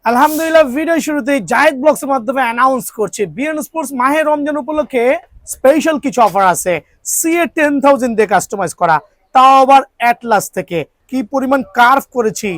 আলহামদুলিল্লাহ ভিডিও শুরুতে জায়েদ ব্লগসের মাধ্যমে অ্যানাউন্স করছে বিএন স্পোর্টস মাহে রমজান উপলক্ষে স্পেশাল কিছু অফার আছে। সিএ 10,000 দিয়ে কাস্টমাইজ করা, তাও আবার অ্যাটলাস থেকে। কি পরিমাণ কার্ভ করেছি,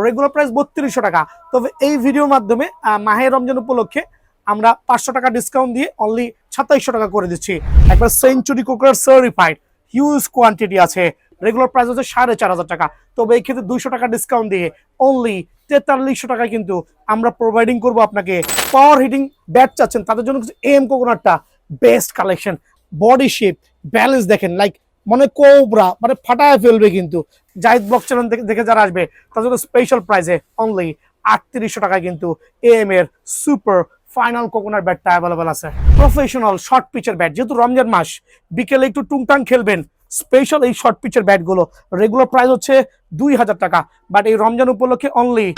রেগুলার প্রাইস 3200 টাকা। তবে এই ভিডিওর মাধ্যমে মাহে রমজান উপলক্ষে আমরা 500 টাকা ডিসকাউন্ট দিয়ে অনলি 2700 টাকা করে দিচ্ছি। একবার century cooker certified, huge quantity আছে। রেগুলার প্রাইস হচ্ছে 4500 টাকা। তবে এই ক্ষেত্রে 200 টাকা ডিসকাউন্ট দিয়ে অনলি 4300 টাকায় কিন্তু আমরা প্রোভাইডিং করবো আপনাকে। পাওয়ার হিটিং ব্যাট চাচ্ছেন তাদের জন্য এম কোকোনাটটা best collection. Body shape balance দেখেন, লাইক মানে কোবরা, মানে ফাটায় ফেলবে। কিন্তু জাহিদ ব্লগ চ্যানেল দেখে যারা আসবে তাদের জন্য স্পেশাল প্রাইসে অনলি 3800 টাকায় কিন্তু এম এর সুপার ফাইনাল কোকোনাট ব্যাটটা অ্যাভেলেবল আছে। প্রফেশনাল শর্ট পিচের ব্যাট, যেহেতু রমজান মাস, বিকেলে একটু টুংটাং খেলবেন, স্পেশাল এই শর্ট পিচের ব্যাটগুলো রেগুলার প্রাইস হচ্ছে 2000 টাকা, বাট এই রমজান উপলক্ষে অনলি।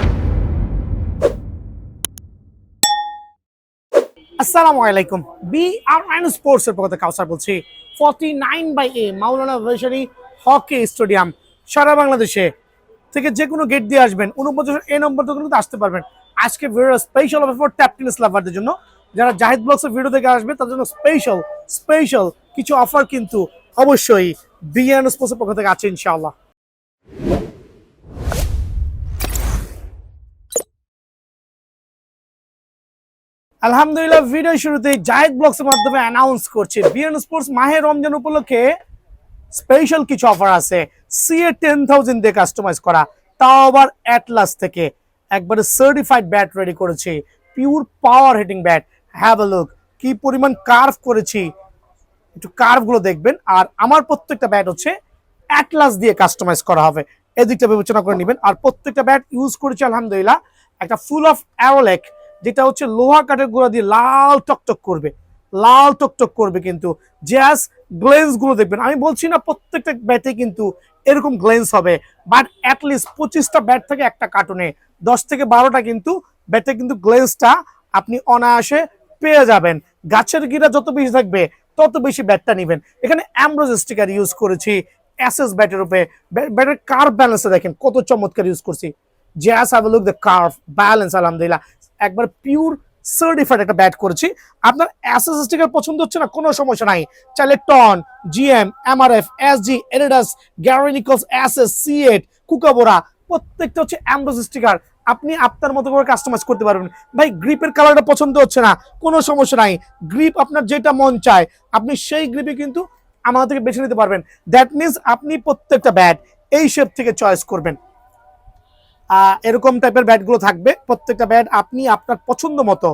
আসসালামু আলাইকুম, BRN স্পোর্টস এর পক্ষ থেকে কাউসার বলছি। 49/A মাওলানা ভাসানী হকি স্টেডিয়াম, সারা বাংলাদেশে থেকে যে কোনো গেট দিয়ে আসবেন 49 নম্বর থেকে কিন্তু আসতে পারবেন। আজকে video special offer for tap tennis লাভারদের জন্য, যারা জাহিদ ব্লগসের ভিডিও থেকে আসবে তাদের জন্য স্পেশাল কিছু অফার কিন্তু অবশ্যই BRN স্পোর্টস এর পক্ষ থেকে আছে ইনশাআল্লাহ। আলহামদুলিল্লাহ ভিডিও শুরুতে জায়েদ ব্লগসের মাধ্যমে অ্যানাউন্স করছে বিএন স্পোর্টস মাহে রমজান উপলক্ষে স্পেশাল কিছু অফার আছে। সিএ 10,000 দিয়ে কাস্টমাইজ করা, তাও আবার অ্যাটলাস থেকে। একবারে সার্টিফাইড ব্যাট রেডি করেছি, pure power heating bat. Have a look, কি পরিমাণ কার্ভ করেছি, একটু কার্ভ গুলো দেখবেন। আর আমার প্রত্যেকটা ব্যাট হচ্ছে অ্যাটলাস দিয়ে কাস্টমাইজ করা হবে, এদিকটা বিবেচনা করে নেবেন। আর প্রত্যেকটা ব্যাট ইউজ করেছি আলহামদুলিল্লাহ একটা ফুল অফ অ্যারোলেক, যেটা হচ্ছে লোহা কাঠের গুঁড়া দিয়ে লাল টকটক করবে কিন্তু জাস্ট গ্লেন্স গুলো দেখবেন। আমি বলছি না প্রত্যেকটা ব্যাটে কিন্তু এরকম গ্লেন্স হবে, বাট অ্যাটলিস্ট 25টা ব্যাট থেকে একটা কার্টুনে 10 থেকে 12টা কিন্তু ব্যাটে কিন্তু গ্লেন্সটা আপনি অনায়াসে পেয়ে যাবেন। গাছের গিরা যত বেশি থাকবে তত বেশি ব্যাটটা নেবেন। এখানে অ্যামব্রোজ স্টিকার ইউজ করেছি এসএস ব্যাটের উপরে। ব্যাটের কার্ভ ব্যালেন্সে দেখেন কত চমৎকার ইউজ করছি। Just have a look the curve balance, আলহামদুলিল্লাহ একবার পিওর সার্টিফাইড একটা ব্যাট করেছি। আপনার এসএস স্টিকার পছন্দ হচ্ছে না, কোনো সমস্যা নাই। চাইলে Ton, GM, MRF, SG, Adidas, Gray Nicolls, SS, CEAT, Kookaburra প্রত্যেকটা হচ্ছে অ্যামব্রোজ স্টিকার। আপনি আপনার মতো করে কাস্টমাইজ করতে পারবেন। ভাই গ্রিপের কালারটা পছন্দ হচ্ছে না, কোনো সমস্যা নাই। গ্রিপ আপনার যেটা মন চায় আপনি সেই গ্রিপে কিন্তু আমাদের থেকে বেছে নিতে পারবেন। দ্যাট মিনস আপনি প্রত্যেকটা ব্যাট এই শেপ থেকে চয়েস করবেন। এরকম টাইপের ব্যাটগুলো থাকবে। প্রত্যেকটা ব্যাট আপনি আপনার পছন্দ মতো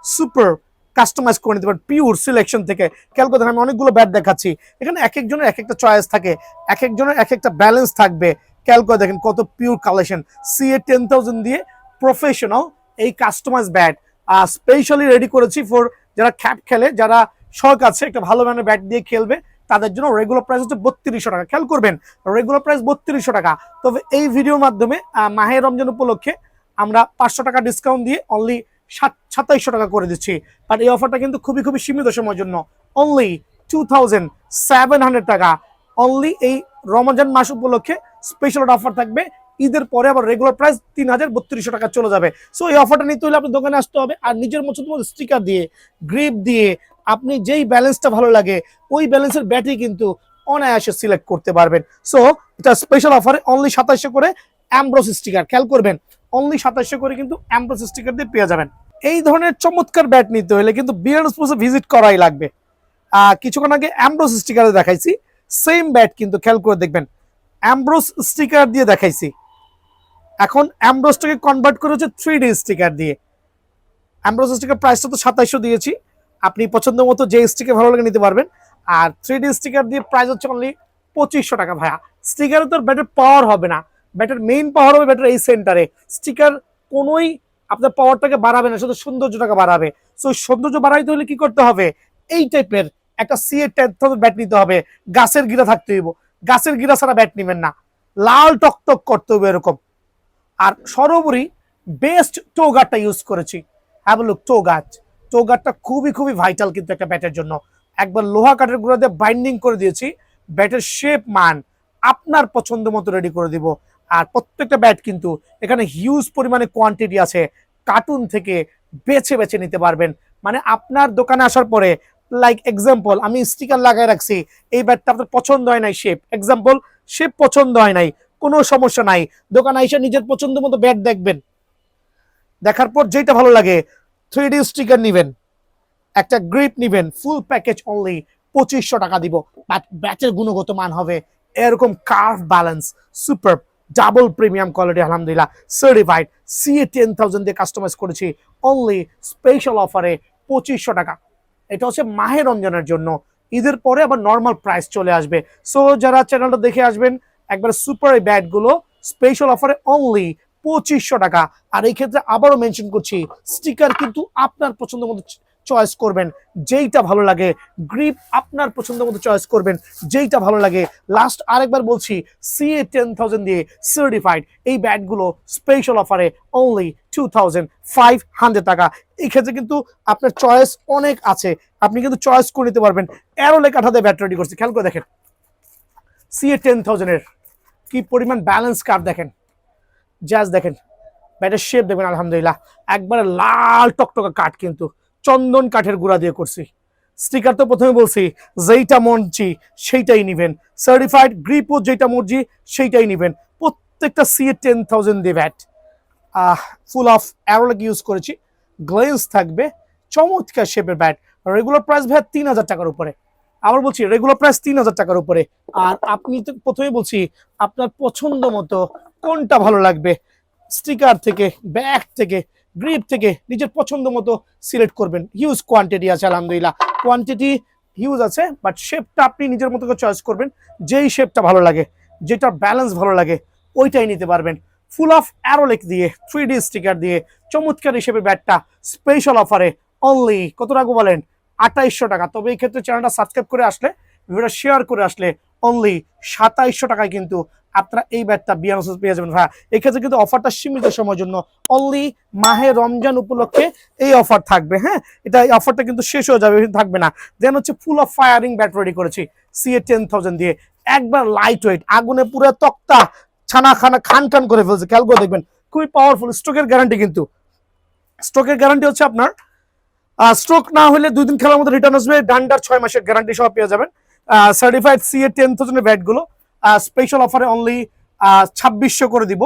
সুপার কাস্টমাইজ করে নিতে পারেন পিওর সিলেকশন থেকে। খেয়াল করে আমি অনেকগুলো ব্যাট দেখাচ্ছি, এখানে এক একজনের এক একটা চয়েস থাকে, এক একজনের এক একটা ব্যালেন্স থাকবে। খেয়াল করে দেখেন কত পিওর কালেকশন। সিএ 10,000 দিয়ে প্রফেশনাল এই কাস্টমাইজ ব্যাট স্পেশালি রেডি করেছি ফর যারা খ্যাপ খেলে, যারা শখ আছে একটা ভালো মানের ব্যাট দিয়ে খেলবে, তাদের জন্য রেগুলার প্রাইস হচ্ছে 3200 টাকা। খেয়াল করবেন রেগুলার প্রাইস 3200 টাকা। তবে এই ভিডিওর মাধ্যমে মাহে রমজান উপলক্ষে আমরা 500 টাকা ডিসকাউন্ট দিয়ে অনলি 2700 টাকা করে দিচ্ছি। বাট এই অফারটা কিন্তু খুবই সীমিত সময়ের জন্য, অনলি 2700 টাকা। অনলি এই রমজান মাস উপলক্ষে স্পেশাল অফার থাকবে। ঈদের পরে আবার রেগুলার প্রাইস 3200 টাকা চলে যাবে। সো এই অফারটা নিতে হলে আপনার দোকানে আসতে হবে, আর নিজের মতো স্টিকার দিয়ে, গ্রিপ দিয়ে আপনি যেই ব্যালেন্সটা ভালো লাগে ওই ব্যালেন্সের ব্যাটই কিন্তু অনায়াসে সিলেক্ট করতে পারবেন। সো এটা স্পেশাল অফারে অনলি 2700 করে অ্যামব্রোস স্টিকার। খেয়াল করবেন অনলি 2700 করে কিন্তু অ্যামব্রোস স্টিকার দিয়ে পেয়ে যাবেন। এই ধরনের চমৎকার ব্যাট নিতে হলে কিন্তু বিআরএন স্পোর্টসে ভিজিট করাই লাগবে। কিছুক্ষণ আগে অ্যামব্রোস স্টিকারে দেখাইছি, সেম ব্যাট কিন্তু খেয়াল করে দেখবেন অ্যামব্রোস স্টিকার দিয়ে দেখাইছি। এখন অ্যামব্রোসটাকে কনভার্ট করে হচ্ছে 3D স্টিকার দিয়ে। অ্যামব্রোস স্টিকার প্রাইসটা তো 2700 দিয়েছি, আপনি পছন্দ মতো যে স্টিকার ভালো লাগে নিতে পারবেন। আর 3D স্টিকার দিয়ে প্রাইস হচ্ছে অনলি 2500 টাকা। ভাইয়া স্টিকারে তো ব্যাটের পাওয়ার হবে না, ব্যাটের মেইন পাওয়ার হবে ব্যাটের এই সেন্টারে। স্টিকার কোনোই আপনার পাওয়ারটাকে বাড়াবে না, শুধু সৌন্দর্যটাকে বাড়াবে। সো সৌন্দর্য বাড়াইতে হলে কি করতে হবে, এই টাইপের একটা সিএ 10,000 ব্যাট নিতে হবে। গাছের গিরা থাকতে হইব, গাছের গিরা ছাড়া ব্যাট নেবেন না, লাল টকটক করতে হবে এরকম। আর সর্বোপরি বেস্ট টো গার্ডটা ইউজ করেছি। হ্যাভ লুক টো গার্ডটা খুবই ভাইটাল কিন্তু একটা ব্যাটের জন্য। একবার লোহা কাঠের গুঁড়া দিয়ে বাইন্ডিং করে দিয়েছি, ব্যাটের শেপ মান আপনার পছন্দ মতো রেডি করে দিব। আর প্রত্যেকটা ব্যাট কিন্তু এখানে হিউজ পরিমাণে কোয়ান্টিটি আছে, কার্টুন থেকে বেছে বেছে নিতে পারবেন। মানে আপনার দোকানে আসার পরে লাইক এক্সাম্পল আমি স্টিকার লাগাই রাখছি, এই ব্যাটটা আপনার পছন্দ হয় নাই, শেপ এক্সাম্পল শেপ পছন্দ হয় নাই, কোনো সমস্যা নাই, দোকানে এসে নিজের পছন্দ মতো ব্যাট দেখবেন, দেখার পর যেটা ভালো লাগে 3D স্টিকার নিবেন, একটা গ্রিপ নিবেন, ফুল প্যাকেজ অনলি 2500 টাকা দিব। বাট ব্যাটের গুণগত মান হবে এরকম curve balance super double premium quality, আলহামদুলিল্লাহ সার্টিফাইড CA10000 দিয়ে কাস্টমাইজ করেছি অনলি স্পেশাল অফারে 2500 টাকা। এটা হচ্ছে মাহে রমজানের জন্য, ঈদের পরে আবার নর্মাল প্রাইস চলে আসবে। সো যারা চ্যানেলটা দেখে আসবেন একবার সুপার এই ব্যাটগুলো স্পেশাল অফারে অনলি 2500 টাকা। আর এই ক্ষেত্রে আবারও মেনশন করছি স্টিকার কিন্তু আপনার পছন্দ মতো চয়েস করবেন, যেইটা ভালো লাগে, গ্রিপ আপনার পছন্দ মতো চয়েস করবেন, যেইটা ভালো লাগে। লাস্ট আরেকবার বলছি CA10000 দিয়ে সার্টিফাইড এই ব্যাটগুলো স্পেশাল অফারে অনলি 2500 টাকা। এই ক্ষেত্রে কিন্তু আপনার চয়েস অনেক আছে, আপনি কিন্তু চয়েস করে নিতে পারবেন। অ্যারোলে কাঠাতে ব্যাট রেডি করছি, খেয়াল করে দেখেন CA10000 এর কি পরিমাণ ব্যালেন্স কার্ভ দেখেন, জাস্ট দেখেন ব্যাটের শেপ দেখবেন, আলহামদুলিল্লাহ একবারে লাল টকটকা কাঠ, কিন্তু চন্দন কাঠের গুঁড়া দিয়ে করছি। স্টিকার তো প্রথমে বলছি যেইটা মর্জি সেইটাই নিবেন, সার্টিফাইড গ্রিপও যেটা মর্জি সেইটাই নিবেন। প্রত্যেকটা CA10000 দিয়ে ব্যাট ফুল অফ অ্যারোলেক ইউজ করেছি, গ্লেন্স থাকবে, চমৎকার শেপের ব্যাট। রেগুলার প্রাইস ভাই 3000 টাকার উপরে, আবার বলছি রেগুলার প্রাইস 3000 টাকার উপরে। আর আপনি তো প্রথমে বলছি আপনার পছন্দ মতো কোনটা ভালো লাগবে, স্টিকার থেকে, ব্যাগ থেকে, গ্রিপ থেকে নিজের পছন্দ মতো সিলেক্ট করবেন। হিউজ কোয়ান্টিটি আছে, আলহামদুলিল্লাহ কোয়ান্টিটি হিউজ আছে, বাট শেপটা আপনি নিজের মতো করে চয়েস করবেন, যেই শেপটা ভালো লাগে, যেটা ব্যালেন্স ভালো লাগে ওইটাই নিতে পারবেন। ফুল অফ অ্যারোলেক দিয়ে 3D স্টিকার দিয়ে চমৎকার হিসেবে ব্যাটটা স্পেশাল অফারে অনলি কত রাখবো বলেন, 2800 টাকা। তবে এই ক্ষেত্রে চ্যানেলটা সাবস্ক্রাইব করে আসলে, ভিডিওটা শেয়ার করে আসলে অনলি 2700 টাকায় কিন্তু আপনারা এই ব্যাটটা বিয়ানোস পেয়ে যাবেন। ভাই এই ক্ষেত্রে কিন্তু অফারটা সীমিত সময়ের জন্য, অনলি মাহে রমজান উপলক্ষে এই অফার থাকবে। হ্যাঁ, এটা এই অফারটা কিন্তু শেষ হয়ে যাবে, থাকবে না। দেন হচ্ছে full of firing bat ready করেছি CA10000 দিয়ে, একবার লাইট ওয়েট, আগুনে পুরো তক্তা ছানা খানা খান খান করে ফেলছে, খেয়াল করে দেখবেন খুবই পাওয়ারফুল। স্ট্রোকের গ্যারান্টি, কিন্তু স্ট্রোকের গ্যারান্টি হচ্ছে আপনার স্ট্রোক না হলে 2 দিন খেলার মধ্যে রিটার্ন আসবে, ডান্ডার 6 মাসের গ্যারান্টি সহ পেয়ে যাবেন। সার্টিফাইড CA10000 ব্যাট গুলো স্পেশাল অফারে অনলি 2600 করে দিব,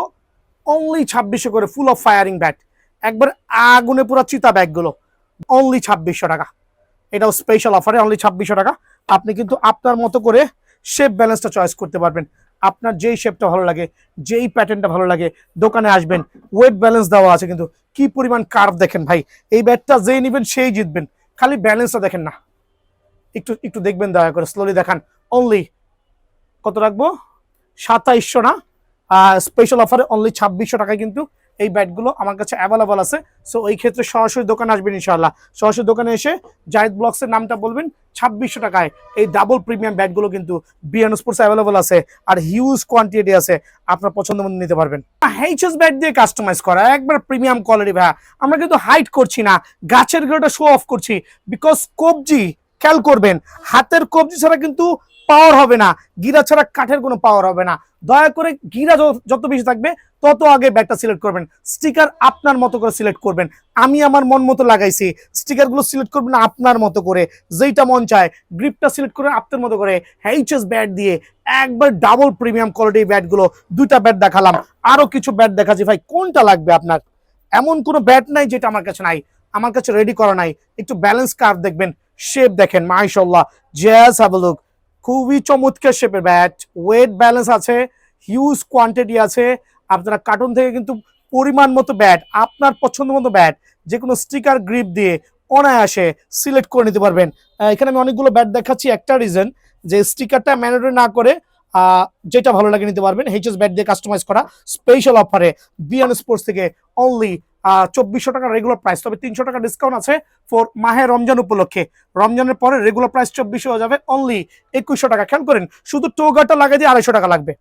অনলি 2600 করে ফুল অফ ফায়ারিং ব্যাট, একবার আগুনে পুরো চিতা ব্যাগ গুলো অনলি 2600 টাকা। এটাও স্পেশাল অফারে অনলি 2600 টাকা। আপনি কিন্তু আপনার মতো করে শেপ ব্যালেন্সটা চয়েস করতে পারবেন, আপনার যেই শেপটা ভালো লাগে, যেই প্যাটার্নটা ভালো লাগে দোকানে আসবেন, ওয়েট ব্যালেন্স দেওয়া আছে, কিন্তু কি পরিমাণ কার্ভ দেখেন ভাই, এই ব্যাটটা যেই নেবেন সেই জিতবেন, খালি ব্যালেন্সটা দেখেন না, একটু একটু দেখবেন, দয়া করে স্লোলি দেখান। অনলি কত রাখবো, 2700 না, স্পেশাল অফারে অনলি 2600 টাকায় কিন্তু এই ব্যাটগুলো আমার কাছে অ্যাভেলেবল আছে। সো এই ক্ষেত্রে সরাসরি দোকানে আসবেন ইনশাআল্লাহ, সরাসরি দোকানে এসে জায়েদ ব্লগসের নামটা বলবেন, 2600 টাকায় এই ডাবল প্রিমিয়াম ব্যাটগুলো কিন্তু বিয়ান স্পোর্টস অ্যাভেলেবল আছে, আর হিউজ কোয়ান্টিটি আছে, আপনার পছন্দ মতো নিতে পারবেন। এইচএস ব্যাট দিয়ে কাস্টমাইজ করা একবার প্রিমিয়াম কোয়ালিটি ভাই, আমরা কিন্তু হাইট করছি না, গাছের গোড়াটা শো অফ করছি, বিকজ কবজি খেয়াল করবেন, হাতের কবজি ছাড়া কিন্তু পাওয়ার হবে না, গিরা ছাড়া কাঠের কোনো পাওয়ার হবে না। দয়া করে গিরা যত বেশি থাকবে তত আগে ব্যাটটা সিলেক্ট করবেন, স্টিকার আপনার মতো করে সিলেক্ট করবেন। আমি আমার মন মতো লাগাইছি, স্টিকারগুলো সিলেক্ট করবেন আপনার মতো করে, যেইটা মন চায়, গ্রিপটা সিলেক্ট করবেন আপনার মতো করে। এইচএস ব্যাট দিয়ে একবার ডাবল প্রিমিয়াম কোয়ালিটি ব্যাটগুলো, 2টা ব্যাট দেখালাম, আরো কিছু ব্যাট দেখাচ্ছি ভাই, কোনটা লাগবে আপনার? এমন কোনো ব্যাট নাই যেটা আমার কাছে নাই, আমার কাছে রেডি করা নাই। একটু ব্যালেন্স কার্ভ দেখবেন, শেপ দেখেন, মাশাআল্লাহ জাস্ট হ্যাভ আ লুক, খুবই চমৎকার শেপের ব্যাট, ওয়েট ব্যালেন্স আছে, হিউজ কোয়ান্টিটি আছে। আপনারা কার্টুন থেকে কিন্তু পরিমাণ মতো ব্যাট, আপনার পছন্দ মতো ব্যাট, যে কোনো স্টিকার গ্রিপ দিয়ে অনায়াসে সিলেক্ট করে নিতে পারবেন। এখানে আমি অনেকগুলো ব্যাট দেখাচ্ছি, একটা রিজন যে স্টিকারটা ম্যান্ডেটরি না করে যেটা ভালো লাগে নিতে পারবেন। এইচএস ব্যাট দিয়ে কাস্টমাইজ করা স্পেশাল অফারে বিয়ান স্পোর্টস থেকে অনলি 2400 টাকা রেগুলার প্রাইস, তবে 300 টাকা ডিসকাউন্ট আছে ফর মাহে রমজান উপলক্ষে। রমজানের পরে রেগুলার প্রাইস 2400 হয়ে যাবে, অনলি 2100 টাকা। খেয়াল করেন শুধু টোগাটা লাগাই দিয়ে 250 টাকা লাগবে।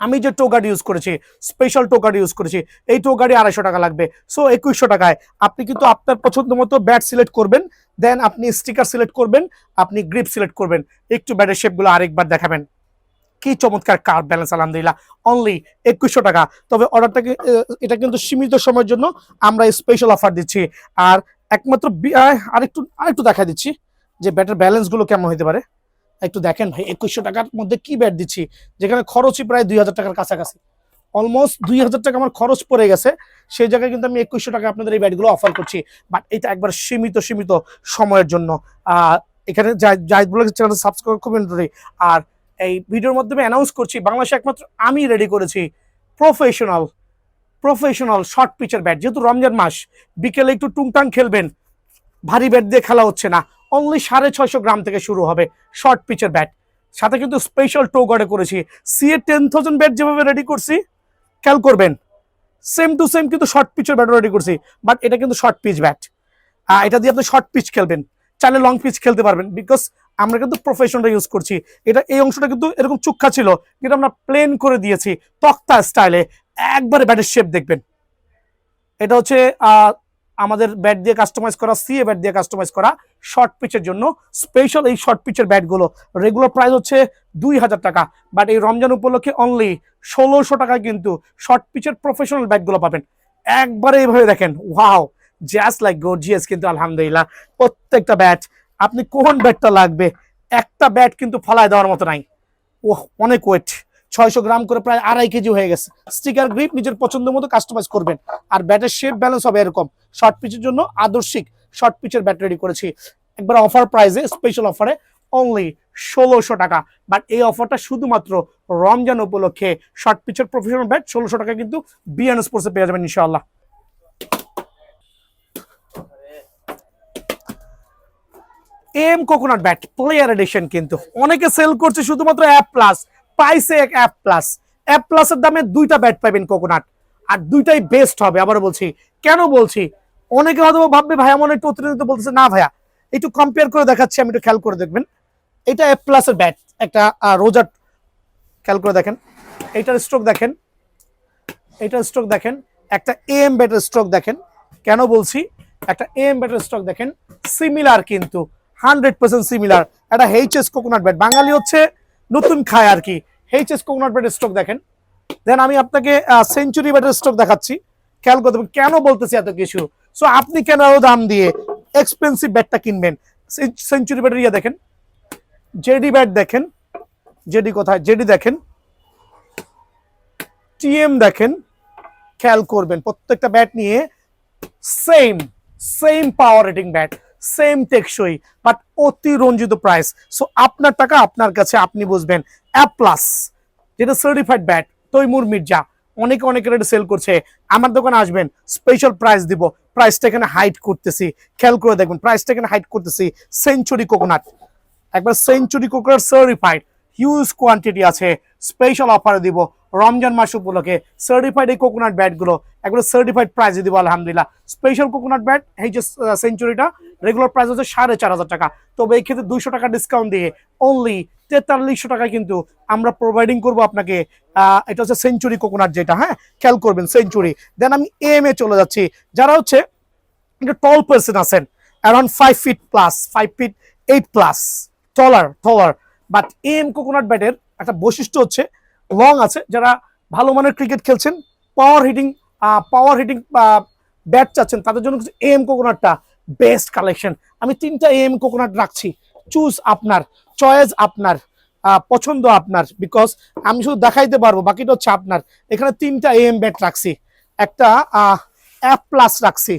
আমি যে টোগার্ড ইউজ করেছি, স্পেশাল টোগার্ড ইউজ করেছি, এই টোগার্ডে 250 টাকা লাগবে। সো 2100 টাকায় আপনি কিন্তু আপনার পছন্দ মতো ব্যাট সিলেক্ট করবেন, দেন আপনি স্টিকার সিলেক্ট করবেন, আপনি গ্রিপ সিলেক্ট করবেন। একটু ব্যাটের শেপগুলো আরেকবার দেখাবেন, কি চমৎকার কার্ভ ব্যালেন্স আলহামদুলিল্লাহ, অনলি 2100 টাকা। তবে অর্ডারটাকে এটা কিন্তু সীমিত সময়ের জন্য আমরা স্পেশাল অফার দিচ্ছি। আর একমাত্র আরেকটু দেখা দিচ্ছি যে ব্যাটের ব্যালেন্স গুলো কেমন হতে পারে। একটু দেখেন ভাই, 2100 টাকার মধ্যে কি ব্যাট দিচ্ছি, যেখানে খরচই প্রায় 2000 টাকার কাছাকাছি, অলমোস্ট 2000 টাকা আমার খরচ পড়ে গেছে। সেই জায়গায় কিন্তু আমি 2100 টাকা আপনাদের এই ব্যাটগুলো অফার করছি। বাট এটা একবার সীমিত সময়ের জন্য। এখানে জাহিদ ব্লগস চ্যানেল সাবস্ক্রাইব করবেন। আর এই ভিডিওর মাধ্যমে অ্যানাউন্স করছি, বাংলাদেশে একমাত্র আমি রেডি করেছি প্রফেশনাল শর্ট পিচের ব্যাট। যেহেতু রমজান মাস, বিকেলে একটু টুংটাং খেলবেন, ভারী ব্যাট দিয়ে খেলা হচ্ছে না, অনলি 650 গ্রাম থেকে শুরু হবে শর্ট পিচের ব্যাট। সাথে কিন্তু স্পেশাল টো গার্ডে করেছি। সিএ 10,000 ব্যাট যেভাবে রেডি করছি, খেয়াল করবেন সেম টু সেম কিন্তু শর্ট পিচের ব্যাট রেডি করছি। বাট এটা কিন্তু শর্ট পিচ ব্যাট, এটা দিয়ে আপনি শর্ট পিচ খেলবেন, চাইলে লং পিচ খেলতে পারবেন, বিকজ আমরা কিন্তু প্রফেশনাল ইউজ করছি। এটা এই অংশটা কিন্তু এরকম চুক্কা ছিল, যেটা আমরা প্লেন করে দিয়েছি তক্তা স্টাইলে, একবারে ব্যাটের শেপ দেখবেন। এটা হচ্ছে আমাদের ব্যাট দিয়ে কাস্টমাইজ করা, সিএ ব্যাট দিয়ে কাস্টমাইজ করা শর্ট পিচের জন্য স্পেশাল এই শর্ট পিচের ব্যাটগুলো। রেগুলার প্রাইস হচ্ছে 2000 টাকা, বাট এই রমজান উপলক্ষে অনলি 1600 টাকায় কিন্তু শর্ট পিচের প্রফেশনাল ব্যাটগুলো পাবেন। একবারে এইভাবে দেখেন, ওয়াও, জাস্ট লাইক গর্জিয়াস কিন্তু আলহামদুলিল্লাহ। প্রত্যেকটা ব্যাট, আপনি কোন ব্যাটটা লাগবে, একটা ব্যাট কিন্তু ফালায় দেওয়ার মতো নাই। ওহ, অনেক ওয়েট, 600 গ্রাম করে প্রায় 2.5 কেজি হয়ে গেছে। স্টিকার গ্রিপ নিজের পছন্দ মতো কাস্টমাইজ করবেন। আর ব্যাটের শেপ ব্যালেন্স হবে এরকম। শর্ট পিচের জন্য আদর্শিক শর্ট পিচের ব্যাট রেডি করেছি, একবার অফার প্রাইসে, স্পেশাল অফারে অনলি 1600 টাকা। বাট এই অফারটা শুধুমাত্র রমজান উপলক্ষে। শর্ট পিচের প্রফেশনাল ব্যাট 1600 টাকা কিন্তু বিএন স্পোর্টসে পেয়ে যাবেন ইনশাআল্লাহ। M coconut bat player edition কিন্তু অনেকে সেল করছে শুধুমাত্র অ্যাপ প্লাস প্রাইসে। অ্যাপ প্লাসের দামে দুইটা ব্যাট পাবেন কোকোনাট, আর দুইটাই বেস্ট হবে। আবার বলছি, কেন বলছি, অনেকে হয়তো ভাববে ভাইয়া মনে একটু অতিরিক্ত বলতেছে, না ভাইয়া একটু কম্পেয়ার করে দেখাচ্ছি, আমি একটু খেয়াল করে দেখবেন। এটা অ্যাপ প্লাসের ব্যাট, একটা রোজার, খেয়াল করে দেখেন এইটার স্ট্রোক দেখেন, একটা এম ব্যাটের স্ট্রোক দেখেন। কেন বলছি, একটা এম ব্যাটের স্ট্রোক দেখেন, সিমিলার কিন্তু 100% সিমিলার। একটা এইচএস কোকোনাট ব্যাট, বাঙালি হচ্ছে নতুন খায় আর কি। এইচএস কোকোনাট ব্যাটের স্ট্রোক দেখেন। দেন আমি আপনাকে সেঞ্চুরি ব্যাটের স্ট্রোক দেখাচ্ছি, খেয়াল করতে হবে কেন বলতেছি এত কিছু। সো আপনি কেন আরো দাম দিয়ে এক্সপেন্সিভ ব্যাটটা কিনবেন? সেঞ্চুরি ব্যাটের ইয়ে দেখেন, জেডি ব্যাট দেখেন, জেডি কোথায়, জেডি দেখেন, টিএম দেখেন, খেয়াল করবেন প্রত্যেকটা ব্যাট নিয়ে same power rating bat, same টেকসই, বাট অতি রঞ্জিত প্রাইস। সো আপনার টাকা আপনার কাছে, আপনি বুঝবেন। অ্যাপ প্লাস যেটা সার্টিফাইড ব্যাট, তৈমুর মির্জা, অনেকে রেটে সেল করছে, আমার দোকানে আসবেন, স্পেশাল প্রাইস দিব। প্রাইসটা এখানে হাইড করতেছি, খেয়াল করে দেখবেন প্রাইসটা এখানে হাইড করতেছি। সেঞ্চুরি কোকোনাট, একবার century coconut certified, huge quantity আছে, স্পেশাল অফারে দিব রমজান মাস উপলক্ষে। সার্টিফাইড এই কোকোনাট ব্যাটগুলো একবার সার্টিফাইড প্রাইসে দিব আলহামদুলিল্লাহ। স্পেশাল কোকোনাট ব্যাট এই যে সেঞ্চুরিটা, রেগুলার প্রাইস হচ্ছে 4500 টাকা, তবে এই ক্ষেত্রে 200 টাকা ডিসকাউন্ট দিয়ে অনলি 4300 টাকা কিন্তু আমরা প্রোভাইডিং করবো আপনাকে। এটা হচ্ছে সেঞ্চুরি কোকোনাট যেটা, হ্যাঁ খেয়াল করবেন সেঞ্চুরি। দেন আমি এম এ চলে যাচ্ছি, যারা হচ্ছে একটু টল পার্সন আছেন, around 5 feet plus, 5 feet 8 plus, taller. But M coconut ব্যাটের একটা বৈশিষ্ট্য হচ্ছে লং আছে। যারা ভালো মানের ক্রিকেট খেলছেন, পাওয়ার হিটিং ব্যাট চাচ্ছেন, তাদের জন্য এম কোকোনাটটা বেস্ট কালেকশন। আমি 3টা এম কোকোনাট রাখছি, চুজ আপনার, চয়েস আপনার, পছন্দ আপনার, বিকজ আমি শুধু দেখাইতে পারবো, বাকিটা হচ্ছে আপনার। এখানে 3টা এম ব্যাট রাখছি, একটা অ্যাপ প্লাস রাখছি।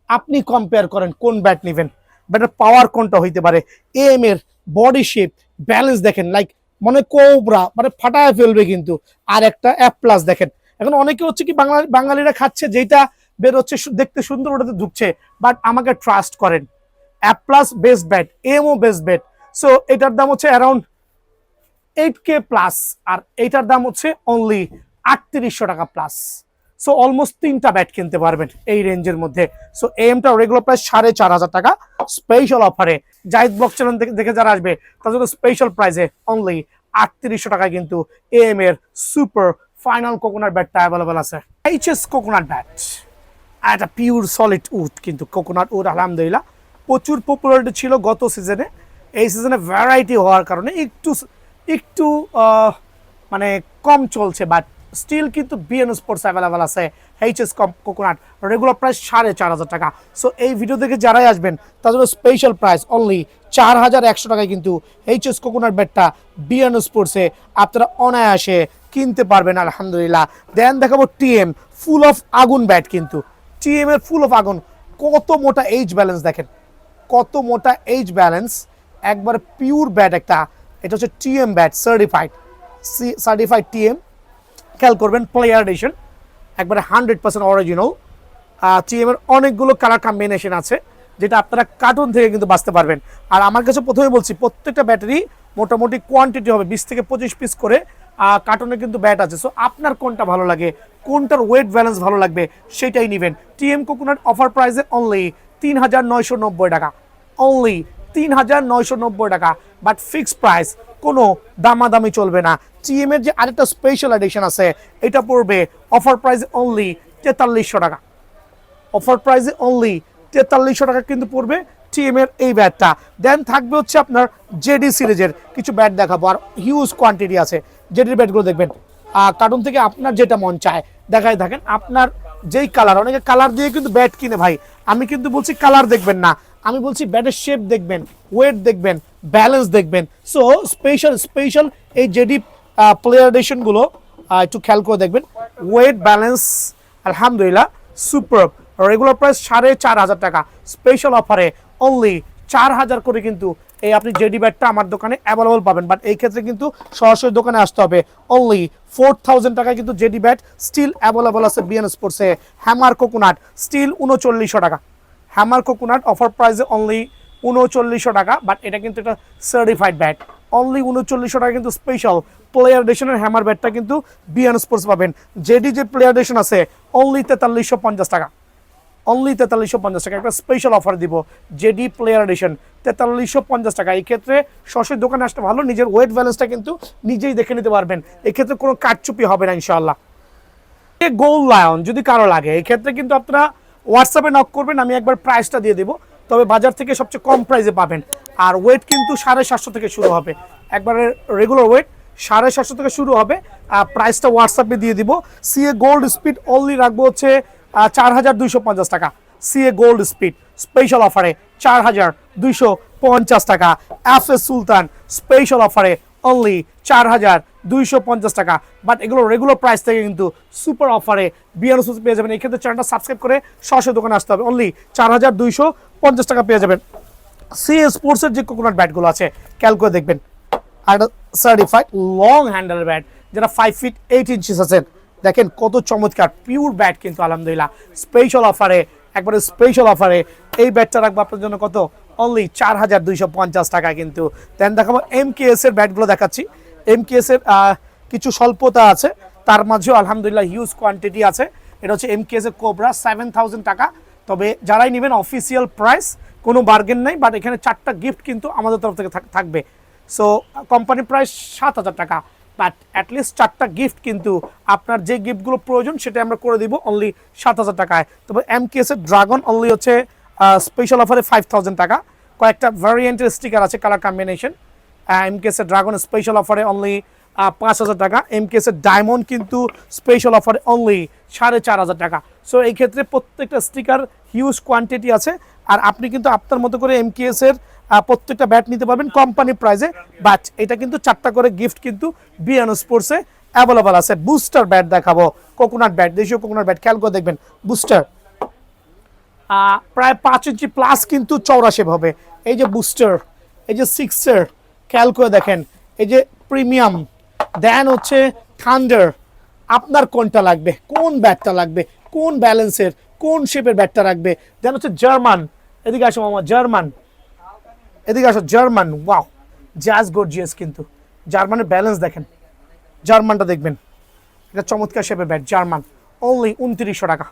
আপনি কম্পেয়ার করেন কোন ব্যাট নেবেন, ব্যাটের পাওয়ার কোনটা হইতে পারে। এম এর বডি শেপ ব্যালেন্স দেখেন, লাইক মনে কোবরা, মানে ফাটায় ফেলবে কিন্তু। আর একটা অ্যাপ প্লাস দেখেন, এখন অনেকে হচ্ছে কি বাঙালিরা খাচ্ছে যেটা বের হচ্ছে দেখতে সুন্দর, ওটাতে ঢুকছে। বাট আমাকে ট্রাস্ট করেন, অ্যাপ প্লাস বেস্ট ব্যাট, এমও বেস্ট ব্যাট। সো এটার দাম হচ্ছে অ্যারাউন্ড 8K প্লাস, আর এইটার দাম হচ্ছে অনলি 3800 টাকা প্লাস। সো অলমোস্ট 3টা ব্যাট কিনতে পারবেন এই রেঞ্জের মধ্যে। সো এমটা রেগুলার প্রাইস 4500 টাকা, স্পেশাল অফারে জাহিদ ব্লগ চ্যানেল দেখে যারা আসবে তাদের জন্য স্পেশাল প্রাইসে অনলি 3800 টাকা কিন্তু এম এর সুপার ফাইনাল কোকোনাট ব্যাটটা অ্যাভেলেবল আছে। এইচএস কোকোনাট ব্যাট, আর একটা পিওর সলিড উড কিন্তু কোকোনাট উড আলহামদুলিল্লাহ প্রচুর পপুলারিটি ছিল গত সিজনে। এই সিজনে ভ্যারাইটি হওয়ার কারণে একটু মানে কম চলছে, বাট স্টিল কিন্তু বিএন স্পোর্টস অ্যাভেলেবেল আছে। এইচএস কোকোনাট রেগুলার প্রাইস 4,500 টাকা। সো এই ভিডিও দেখে যারাই আসবেন তাদের জন্য স্পেশাল প্রাইস অনলি 4,100 টাকায় কিন্তু এইচএস কোকোনাট ব্যাটটা বিএন স্পোর্টসে আপনারা অনায়াসে কিনতে পারবেন আলহামদুলিল্লাহ। দেন দেখাবো টিএম ফুল অফ আগুন ব্যাট, কিন্তু টিএম এর ফুল অফ আগুন। কত মোটা এইচ ব্যালেন্স দেখেন, কত মোটা এইচ ব্যালেন্স, একবার পিওর ব্যাট একটা। এটা হচ্ছে টিএম ব্যাট, সার্টিফাইড টিএম। খেয়াল করবেন প্লেয়ার এডিশন, একবারে 100% অরিজিনাল। টিএম এর অনেকগুলো কালার কম্বিনেশন আছে, যেটা আপনারা কার্টুন থেকে কিন্তু বাঁচতে পারবেন। আর আমার কাছে প্রথমে বলছি প্রত্যেকটা ব্যাটারি মোটামুটি কোয়ান্টিটি হবে 20 থেকে 25 পিস করে। কার্টুনে কিন্তু ব্যাট আছে। সো আপনার কোনটা ভালো লাগে, কোনটার ওয়েট ব্যালেন্স ভালো লাগবে সেটাই নেবেন। টিএম কোকোনাট অফার প্রাইসে অনলি 3,990 টাকা, অনলি 3,990 টাকা। বাট ফিক্সড প্রাইস, কোনো দামাদামি চলবে না। টিএম এর যে আরেকটা স্পেশাল এডিশন আছে এটা পড়বে অফার প্রাইসে অনলি 4300 টাকা, অফার প্রাইসে অনলি 4300 টাকা কিন্তু পড়বে টিএম এর এই ব্যাটটা। দেন থাকবে হচ্ছে আপনার জেডি সিরিজের কিছু ব্যাট দেখাবো, আর হিউজ কোয়ান্টিটি আছে জেডির ব্যাটগুলো দেখবেন। কার্টুন থেকে আপনার যেটা মন চায় দেখাই থাকেন, আপনার যেই কালার, অনেকে কালার দিয়ে কিন্তু ব্যাট কিনে ভাই। আমি কিন্তু বলছি কালার দেখবেন না, আমি বলছি ব্যাটের শেপ দেখবেন, ওয়েট দেখবেন, ব্যালেন্স দেখবেন। সো স্পেশাল এই জেডি প্লেয়ার এডিশনগুলো একটু খেয়াল করে দেখবেন। ওয়েট ব্যালেন্স আলহামদুলিল্লাহ সুপার। রেগুলার প্রাইস 4,500 টাকা, স্পেশাল অফারে অনলি 4,000 করে কিন্তু এই আপনি জেডি ব্যাটটা আমার দোকানে অ্যাভেলেবল পাবেন। বাট এই ক্ষেত্রে কিন্তু সরাসরি দোকানে আসতে হবে। অনলি 4,000 টাকায় কিন্তু জেডি ব্যাট স্টিল অ্যাভেলেবল আছে বিএন স্পোর্টসে। হ্যামার কোকোনাট স্টিল 3900 টাকা, হ্যামার কোকোনাট অফার প্রাইসে অনলি 3900 টাকা। বাট এটা কিন্তু একটা সার্টিফাইড ব্যাট, অনলি 3900 টাকা কিন্তু স্পেশাল প্লেয়ার এডিশনের হ্যামার ব্যাটটা কিন্তু বিএন স্পোর্টস পাবেন। জেডি যে প্লেয়ার এডিশন আছে অনলি 4350 টাকা, অনলি 4350 টাকা। একটা স্পেশাল অফার দিব জেডি প্লেয়ার এডিশন 4350 টাকা। এই ক্ষেত্রে সরাসরি দোকানে আসতে ভালো, নিজের ওয়েট ব্যালেন্সটা কিন্তু নিজেই দেখে নিতে পারবেন। এই ক্ষেত্রে কোনো কারচুপি হবে না ইনশাআল্লাহ। গোল্ড লায়ন যদি কারো লাগে এই ক্ষেত্রে কিন্তু আপনারা হোয়াটসঅ্যাপে নক করবেন, আমি একবার প্রাইসটা দিয়ে দেবো। তবে বাজার থেকে সবচেয়ে কম প্রাইসে পাবেন। আর ওয়েট কিন্তু 750 থেকে শুরু হবে, একবারে রেগুলার ওয়েট 750 থেকে শুরু হবে। প্রাইসটা হোয়াটসঅ্যাপে দিয়ে দিব। সিএ গোল্ড স্পিড অনলি রাখবো হচ্ছে 4,250 টাকা। সিএ গোল্ড স্পিড স্পেশাল অফারে 4,250 টাকা। এফএস সুলতান স্পেশাল অফারে অনলি 4,250 টাকা। বাট এগুলো রেগুলার প্রাইস থেকে কিন্তু সুপার অফারে বিয়ারোস পেয়ে যাবেন। এই ক্ষেত্রে চ্যানেলটা সাবস্ক্রাইব করে সরাসরি দোকানে আসতে হবে, অনলি 4,250 টাকা পেয়ে যাবেন। সিএ স্পোর্টসের যে কোকোনাট ব্যাটগুলো আছে খেয়াল করে দেখবেন, আর সার্টিফাইড লং হ্যান্ডেল ব্যাট যেটা 5 ফিট 8 ইঞ্চিস আছে। দেখেন কত চমৎকার পিওর ব্যাট কিন্তু আলহামদুলিল্লাহ। স্পেশাল অফারে, একবারে স্পেশাল অফারে এই ব্যাটটা রাখবো আপনার জন্য কত, অনলি 4,250 টাকায় কিন্তু। দেন দেখাবো এমকেএস এর ব্যাটগুলো দেখাচ্ছি। এমকেএস এর কিছু স্বল্পতা আছে, তার মাঝেও আলহামদুলিল্লাহ হিউজ কোয়ান্টিটি আছে। এটা হচ্ছে এমকেএস এর কোবরা 7,000 টাকা। তবে যারাই নেবেন অফিসিয়াল প্রাইস, কোনো বার্গেন নাই। বাট এখানে 4টা গিফট কিন্তু আমাদের তরফ থেকে থাকবে। সো কোম্পানি প্রাইস 7,000 টাকা, বাট অ্যাটলিস্ট 4টা গিফট কিন্তু আপনার যে গিফটগুলো প্রয়োজন সেটা আমরা করে দিব অনলি 7,000 টাকায়। তবে এমকেএস এর ড্রাগন অনলি হচ্ছে স্পেশাল অফারে 5,000 টাকা। কয়েকটা ভ্যারিয়েন্টের স্টিকার আছে, কালার কম্বিনেশন। এমকেএস এর ড্রাগন স্পেশাল অফারে অনলি 5,000 টাকা। এমকেএস এর ডায়মন্ড কিন্তু স্পেশাল অফারে অনলি 4,500 টাকা। সো এই ক্ষেত্রে প্রত্যেকটা স্টিকার হিউজ কোয়ান্টিটি আছে। আর আপনি কিন্তু আপনার মতো করে এমকেএস এর প্রত্যেকটা ব্যাট নিতে পারবেন কোম্পানি প্রাইসে। বাট এটা কিন্তু 4টা করে গিফট কিন্তু বিএন স্পোর্টসে অ্যাভেলেবল আছে। বুস্টার ব্যাট দেখাবো, কোকোনাট ব্যাট, দেশীয় কোকোনাট ব্যাট খেয়াল করে দেখবেন। বুস্টার প্রায় 5 ইঞ্চি প্লাস কিন্তু চওড়া শেপ হবে। এই যে বুস্টার, এই যে সিক্সের খেয়াল করে দেখেন, এই যে প্রিমিয়াম, দেন হচ্ছে থান্ডার। আপনার কোনটা লাগবে, কোন ব্যাটটা লাগবে, কোন ব্যালেন্সের, কোন শেপের ব্যাটটা রাখবে। দেন হচ্ছে জার্মান, এদিকে আসো মামা, জার্মান, এদিকে আসো জার্মান। ওয়াও, জাজ গর্জিয়াস কিন্তু জার্মানের ব্যালেন্স দেখেন, জার্মানটা দেখবেন, এটা চমৎকার শেপের ব্যাট জার্মান। অনলি 2900 টাকা,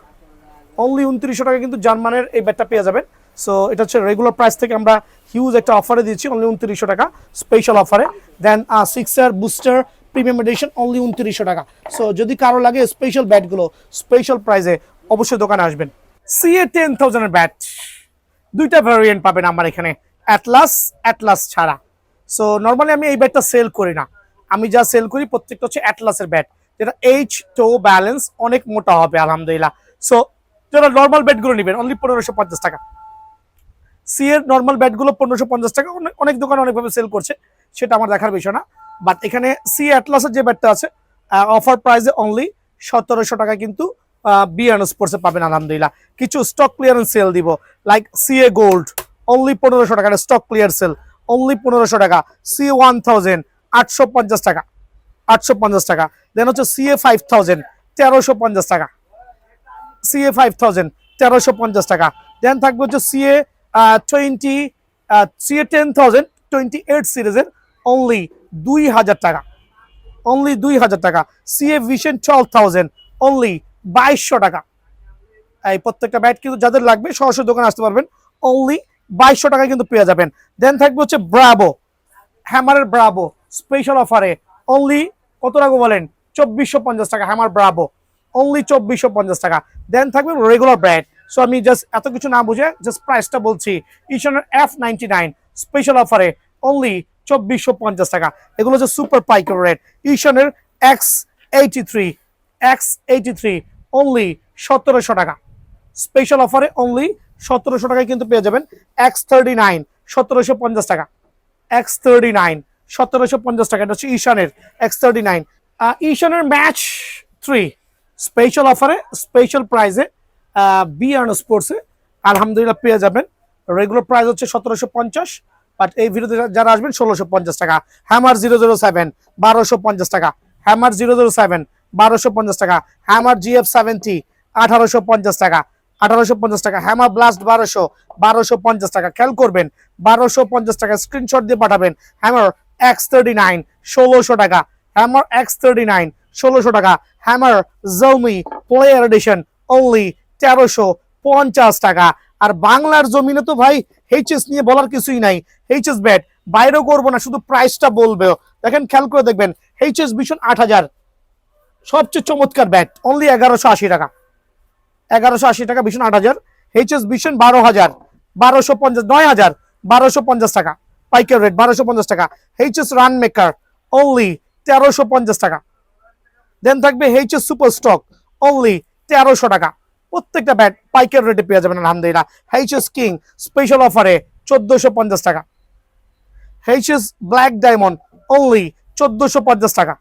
অনলি 2900 টাকা কিন্তু জার্মানের এই ব্যাটটা পেয়ে যাবেন। সো এটা হচ্ছে রেগুলার প্রাইস থেকে আমরা হিউজ একটা অফারে দিচ্ছি, অনলি 2900 টাকা স্পেশাল অফারে। দেন সিক্সার বুস্টার প্রিমিয়াম এডিশন অনলি 2900 টাকা। সো যদি কারো লাগে স্পেশাল ব্যাটগুলো স্পেশাল প্রাইসে অবশ্যই দোকানে আসবেন। সিএ 10,000 এর ব্যাট দুইটা ভ্যারিয়েন্ট পাবেন আমার এখানে, অ্যাটলাস ছাড়া। সো নর্মালি আমি এই ব্যাটটা সেল করি না, আমি যা সেল করি প্রত্যেকটা হচ্ছে অ্যাটলাসের ব্যাট, যেটা এইচ টো ব্যালেন্স অনেক মোটা হবে আলহামদুলিল্লাহ। সো যারা নর্মাল ব্যাটগুলো নেবেন অনলি 1550 টাকা। সি এর নর্মাল ব্যাটগুলো 1550 টাকা, অনেক দোকানে অনেকভাবে সেল করছে, সেটা আমার দেখার বিষয় না। বাট এখানে সি অ্যাটলাসের যে ব্যাটটা আছে অফার প্রাইসে অনলি 1700 টাকা কিন্তু বিয়ানো স্পোর্টসে পাবেন আলহামদুলিল্লাহ। কিছু স্টক ক্লিয়ারেন্স সেল দিব, লাইক সিএ গোল্ড অনলি 1500 টাকা, স্টক ক্লিয়ার সেল অনলি 1500 টাকা। সি 1000 850 টাকা, 850 টাকা। দেন হচ্ছে সিএ 5000 1350 টাকা, সিএ 5000 1350 টাকা। দেন থাকবে হচ্ছে সিএ 20 সিএ 10000 28 সিরিজের অনলি 2000 টাকা, অনলি 2000 টাকা। সিএ ভিশন 12000 অনলি 2200 টাকা। এই প্রত্যেকটা ব্যাট কিন্তু যাদের লাগবে সরাসরি দোকানে আসতে পারবেন, অনলি 2200 টাকা কিন্তু পেয়ে যাবেন। দেন থাকবে হচ্ছে ব্রাভো, হ্যামারের ব্রাভো স্পেশাল অফারে অনলি কত টাকা বলেন, 2450 টাকা। হ্যামার ব্রাভো অনলি 2450 টাকা। দেন থাকবে রেগুলার ব্র্যান্ড। সো আমি জাস্ট এত কিছু না বুঝে জাস্ট প্রাইসটা বলছি। ইশনের F99 স্পেশাল অফারে অনলি 2450 টাকা। এগুলো হচ্ছে সুপার পাইকারি রেট। ইশনের X83 অনলি 1700 টাকা, স্পেশাল অফারে অনলি 1700 টাকায় কিন্তু পেয়ে যাবেন। X39 1750 টাকা, X39 1750 টাকা। এটা হচ্ছে ঈশানের X39। ঈশানের ম্যাচ 3 স্পেশাল অফারে স্পেশাল প্রাইসে বিয়ার্ন স্পোর্টসে আলহামদুলিল্লাহ পেয়ে যাবেন। রেগুলার প্রাইস হচ্ছে 1750, বাট এই ভিডিওতে যারা আসবেন 1650 টাকা। হ্যামার 007 1250 টাকা, হ্যামার 007 1250 টাকা। হ্যামার GF70 1850 টাকা, 1850 টাকা। হ্যামার ব্লাস্ট 1250 টাকা। খেয়াল করবেন 1250 টাকা, স্ক্রিনশট দিয়ে পাঠাবেন। হ্যামার X39 1600 টাকা, হ্যামার X39 1600 টাকা। হ্যামার জমি প্লেয়ার এডিশন অনলি 1350 টাকা। আর বাংলার জমিনে তো ভাই এইচএস নিয়ে বলার কিছুই নাই। এইচএস ব্যাট বাইরেও করবো না, শুধু প্রাইসটা বলবে। দেখেন খেয়াল করে দেখবেন, এইচএস ভিশন 8000 সবচেয়ে চমৎকার ব্যাট অনলি 1180 টাকা, 1180 টাকা ভিশন 8000। এইচএস ভিশন 12000 1250 9000 1250 টাকা পাইকার রেট, 1250 টাকা। এইচএস রান মেকার অনলি 1350 টাকা। দেন থাকবে এইচএস সুপার স্টক অনলি 1300 টাকা। প্রত্যেকটা ব্যাট পাইকার রেটে পেয়ে যাবেন আলহামদুলিল্লাহ। এইচএস কিং স্পেশাল অফারে 1450 টাকা। এইচএস ব্ল্যাক ডায়মন্ড অনলি 1450 টাকা।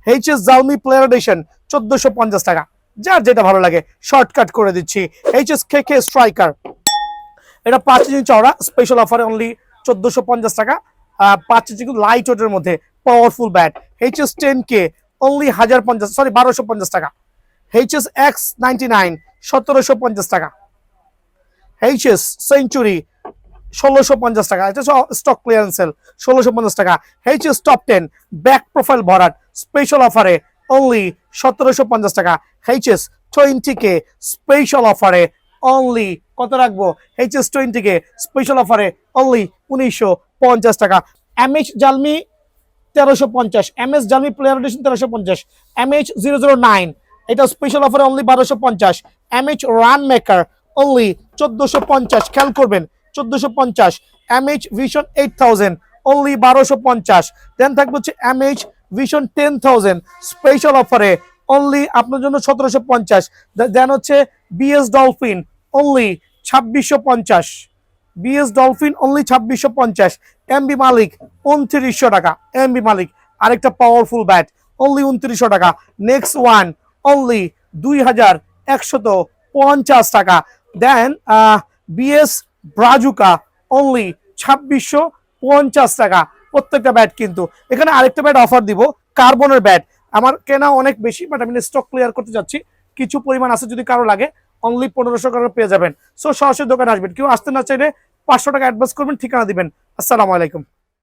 এইচএস জাউমি প্লেয়ার এডিশন 1450 টাকা। যার যেটা ভালো লাগে শর্টকাট করে দিচ্ছি। এইচএস KK স্ট্রাইকার, এটা 5 ইঞ্চি চওড়া, স্পেশাল অফারে অনলি 1450 টাকা। 5 ইঞ্চি লাইট ওয়েটের মধ্যে powerful bat. HS 10K only 1250 টাকা। এইচএস X99 1750 টাকা। এইচএস সেঞ্চুরি 1650 টাকা, এটা স্টক ক্লিয়ারেন্স সেল 1650 টাকা। এইচএস টপ 10 ব্যাক প্রোফাইল ভরাট স্পেশাল অফারে অনলি 1750 টাকা। এইচএস 20K স্পেশাল অফারে অনলি কত রাখবো, এইচএস 20K স্পেশাল অফারে অনলি 1950 টাকা। MH Zalmi 1350, MS Zalmi player edition 1350। MH 009 এটা স্পেশাল অফারে only 1250। MH run maker only 1450, খেয়াল করবেন 1450। MH vision 8000 only 1250। দেন থাকবে হচ্ছে এমএইচ ভিশন 10000 স্পেশাল অফারে অনলি আপনার জন্য 1750। দেন হচ্ছে BS dolphin only 2650, BS dolphin only 2650। MB Malik 2900 টাকা, এমবি মালিক আরেকটা পাওয়ারফুল ব্যাট অনলি 2900 টাকা। নেক্সট ওয়ান অনলি 2150 টাকা। দেন বিএস ব্রাজুকা অনলি 2650 টাকা প্রত্যেকটা ব্যাট। কিন্তু এখানে আরেকটা ব্যাট অফার দিব, কার্বনের ব্যাট। আমার কেনা অনেক বেশি, বাট আমি স্টক ক্লিয়ার করতে যাচ্ছি, কিছু পরিমাণ আছে, যদি কারো লাগে অনলি 1500 টাকা পেয়ে যাবেন। সো সরাসরি দোকানে আসবেন। কেউ আসতে না চাইলে 500 টাকা অ্যাডভান্স করবেন, ঠিকানা দিবেন। আসসালামু আলাইকুম।